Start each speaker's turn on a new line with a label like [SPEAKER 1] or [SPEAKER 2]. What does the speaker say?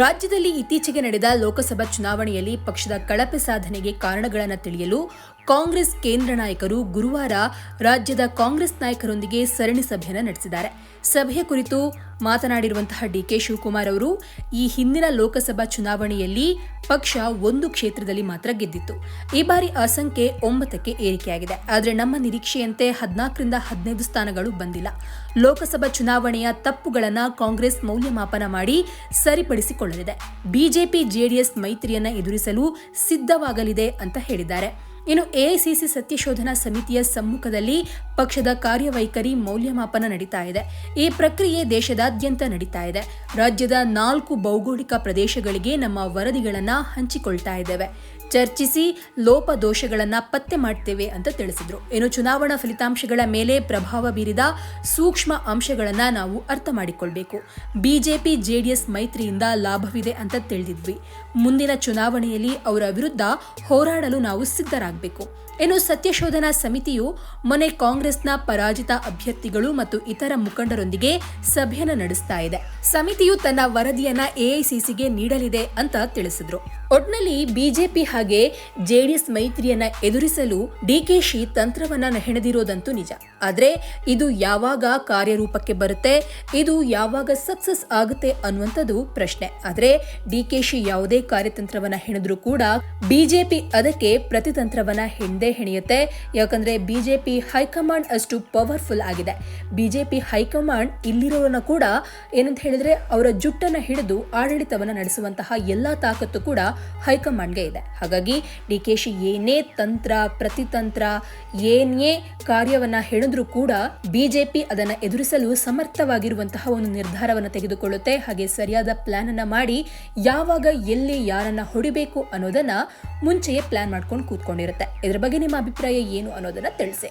[SPEAKER 1] ರಾಜ್ಯದಲ್ಲಿ ಇತ್ತೀಚೆಗೆ ನಡೆದ ಲೋಕಸಭಾ ಚುನಾವಣೆಯಲ್ಲಿ ಪಕ್ಷದ ಕಳಪೆ ಸಾಧನೆಗೆ ಕಾರಣಗಳನ್ನು ತಿಳಿಯಲು ಕಾಂಗ್ರೆಸ್ ಕೇಂದ್ರ ನಾಯಕರು ಗುರುವಾರ ರಾಜ್ಯದ ಕಾಂಗ್ರೆಸ್ ನಾಯಕರೊಂದಿಗೆ ಸರಣಿ ಸಭೆಯನ್ನು ನಡೆಸಿದ್ದಾರೆ. ಸಭೆಯ ಕುರಿತು ಮಾತನಾಡಿರುವಂತಹ ಡಿಕೆ ಶಿವಕುಮಾರ್ ಅವರು, ಈ ಹಿಂದಿನ ಲೋಕಸಭಾ ಚುನಾವಣೆಯಲ್ಲಿ ಪಕ್ಷ 1 ಕ್ಷೇತ್ರದಲ್ಲಿ ಮಾತ್ರ ಗೆದ್ದಿತ್ತು. ಈ ಬಾರಿ ಆ ಸಂಖ್ಯೆ 9ಕ್ಕೆ ಏರಿಕೆಯಾಗಿದೆ. ಆದರೆ ನಮ್ಮ ನಿರೀಕ್ಷೆಯಂತೆ 14ರಿಂದ 15 ಸ್ಥಾನಗಳು ಬಂದಿಲ್ಲ. ಲೋಕಸಭಾ ಚುನಾವಣೆಯ ತಪ್ಪುಗಳನ್ನು ಕಾಂಗ್ರೆಸ್ ಮೌಲ್ಯಮಾಪನ ಮಾಡಿ ಸರಿಪಡಿಸಿಕೊಳ್ಳಲಿದೆ. ಬಿಜೆಪಿ ಜೆಡಿಎಸ್ ಮೈತ್ರಿಯನ್ನ ಎದುರಿಸಲು ಸಿದ್ಧವಾಗಲಿದೆ ಅಂತ ಹೇಳಿದ್ದಾರೆ. ಇನ್ನು ಎಐಸಿಸಿ ಸತ್ಯಶೋಧನಾ ಸಮಿತಿಯ ಸಮ್ಮುಖದಲ್ಲಿ ಪಕ್ಷದ ಕಾರ್ಯವೈಖರಿ ಮೌಲ್ಯಮಾಪನ ನಡೀತಾ ಇದೆ. ಈ ಪ್ರಕ್ರಿಯೆ ದೇಶದಾದ್ಯಂತ ನಡೀತಾ ಇದೆ. ರಾಜ್ಯದ 4 ಭೌಗೋಳಿಕ ಪ್ರದೇಶಗಳಿಗೆ ನಮ್ಮ ವರದಿಗಳನ್ನು ಹಂಚಿಕೊಳ್ತಾ ಇದ್ದೇವೆ. ಚರ್ಚಿಸಿ ಲೋಪದೋಷಗಳನ್ನು ಪತ್ತೆ ಮಾಡ್ತೇವೆ ಅಂತ ತಿಳಿಸಿದ್ರು. ಇನ್ನು ಚುನಾವಣಾ ಫಲಿತಾಂಶಗಳ ಮೇಲೆ ಪ್ರಭಾವ ಬೀರಿದ ಸೂಕ್ಷ್ಮ ಅಂಶಗಳನ್ನು ನಾವು ಅರ್ಥ ಮಾಡಿಕೊಳ್ಬೇಕು. ಬಿಜೆಪಿ ಜೆಡಿಎಸ್ ಮೈತ್ರಿಯಿಂದ ಲಾಭವಿದೆ ಅಂತ ತಿಳಿದಿದ್ವಿ. ಮುಂದಿನ ಚುನಾವಣೆಯಲ್ಲಿ ಅವರ ವಿರುದ್ಧ ಹೋರಾಡಲು ನಾವು ಸಿದ್ಧರಾಗಬೇಕು. ಇನ್ನು ಸತ್ಯಶೋಧನಾ ಸಮಿತಿಯು ಮೊನ್ನೆ ಕಾಂಗ್ರೆಸ್ನ ಪರಾಜಿತ ಅಭ್ಯರ್ಥಿಗಳು ಮತ್ತು ಇತರ ಮುಖಂಡರೊಂದಿಗೆ ಸಭೆಯನ್ನು ನಡೆಸ್ತಾ ಇದೆ. ಸಮಿತಿಯು ತನ್ನ ವರದಿಯನ್ನ ಎಐಸಿಸಿಗೆ ನೀಡಲಿದೆ ಅಂತ ತಿಳಿಸಿದ್ರು. ಒಟ್ನಲ್ಲಿ ಬಿಜೆಪಿ ಹಾಗೆ ಜೆಡಿಎಸ್ ಮೈತ್ರಿಯನ್ನ ಎದುರಿಸಲು ಡಿಕೆಶಿ ತಂತ್ರವನ್ನ ಹೆಣೆದಿರೋದಂತೂ ನಿಜ. ಆದ್ರೆ ಇದು ಯಾವಾಗ ಕಾರ್ಯರೂಪಕ್ಕೆ ಬರುತ್ತೆ, ಇದು ಯಾವಾಗ ಸಕ್ಸಸ್ ಆಗುತ್ತೆ ಅನ್ನುವಂಥದ್ದು ಪ್ರಶ್ನೆ. ಆದ್ರೆ ಡಿಕೆಶಿ ಯಾವುದೇ ಕಾರ್ಯತಂತ್ರವನ್ನ ಹೆಣೆದ್ರೂ ಕೂಡ ಬಿಜೆಪಿ ಅದಕ್ಕೆ ಪ್ರತಿತಂತ್ರವನ್ನ ಹೆಣೆಯುತ್ತೆ. ಯಾಕಂದ್ರೆ ಬಿಜೆಪಿ ಹೈಕಮಾಂಡ್ ಅಷ್ಟು ಪವರ್ಫುಲ್ ಆಗಿದೆ. ಬಿಜೆಪಿ ಹೈಕಮಾಂಡ್ ಇಲ್ಲಿರೋರನ್ನ ಕೂಡ ಏನಂತ ಹೇಳಿದ್ರೆ ಅವರ ಜುಟ್ಟನ್ನ ಹಿಡಿದು ಆಡಳಿತವನ್ನ ನಡೆಸುವಂತಹ ಎಲ್ಲಾ ತಾಕತ್ತು ಕೂಡ ಹೈಕಮಾಂಡ್ಗೆ ಇದೆ. ಹಾಗಾಗಿ ಡಿಕೆಶಿ ಏನೇ ತಂತ್ರ ಪ್ರತಿತಂತ್ರ ಏನೇ ಕಾರ್ಯವನ್ನ ಹೆಣೆದ್ರೂ ಕೂಡ ಬಿಜೆಪಿ ಅದನ್ನ ಎದುರಿಸಲು ಸಮರ್ಥವಾಗಿರುವಂತಹ ಒಂದು ನಿರ್ಧಾರವನ್ನು ತೆಗೆದುಕೊಳ್ಳುತ್ತೆ. ಹಾಗೆ ಸರಿಯಾದ ಪ್ಲಾನ್ ಅನ್ನ ಮಾಡಿ ಯಾವಾಗ ಎಲ್ಲಿ ಯಾರನ್ನ ಹೊಡಿಬೇಕು ಅನ್ನೋದನ್ನ ಮುಂಚೆಯೇ ಪ್ಲಾನ್ ಮಾಡ್ಕೊಂಡು ಕೂತ್ಕೊಂಡಿರುತ್ತೆ. ಇದರ ಬಗ್ಗೆ ನಿಮ್ಮ ಅಭಿಪ್ರಾಯ ಏನು ಅನ್ನೋದನ್ನ ತಿಳಿಸಿ.